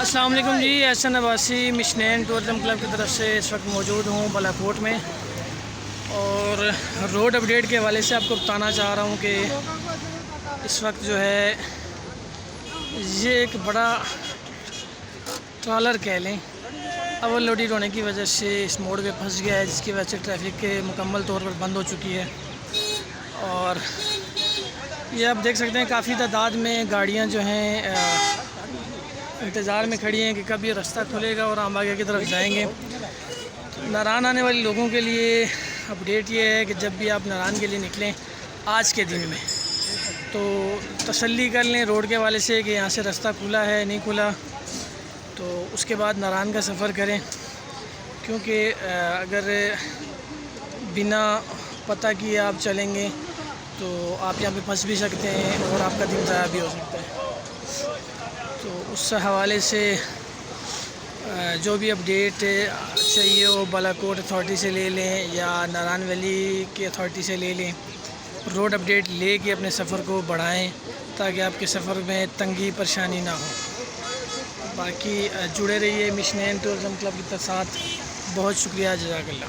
अस्सलाम वालेकुम जी। Ehsan Abbasi मिशनैन tourism club की तरफ से इस वक्त मौजूद हूँ बालाकोट में, और रोड अपडेट के हवाले से आपको बताना चाह रहा हूँ कि इस वक्त जो है ये एक बड़ा ट्रॉलर कह लें ओवर लोडेड होने की वजह से इस मोड़ पे फंस गया है, जिसकी वजह से ट्रैफिक के मुकम्मल तौर पर बंद हो चुकी है। और ये आप देख सकते हैं काफ़ी तादाद में गाड़ियाँ जो हैं इंतज़ार में खड़ी हैं कि कब ये रास्ता खुलेगा और हम आगे की तरफ जाएंगे। नारान आने वाले लोगों के लिए अपडेट ये है कि जब भी आप नारान के लिए निकलें आज के दिन में, तो तसल्ली कर लें रोड के हवाले से कि यहाँ से रास्ता खुला है नहीं खुला, तो उसके बाद नारान का सफ़र करें। क्योंकि अगर बिना पता किए आप चलेंगे तो आप यहाँ पे फंस भी सकते हैं और आपका दिन ज़ाया भी हो सकता है। तो उस हवाले से जो भी अपडेट चाहिए हो बालाकोट अथॉरिटी से ले लें या नारान वैली की अथॉरिटी से ले लें। रोड अपडेट ले के अपने सफ़र को बढ़ाएं ताकि आपके सफ़र में तंगी परेशानी ना हो। बाकी जुड़े रहिए मिशनैन टूरिज़म क्लब के साथ। बहुत शुक्रिया, जज़ाकल्लाह।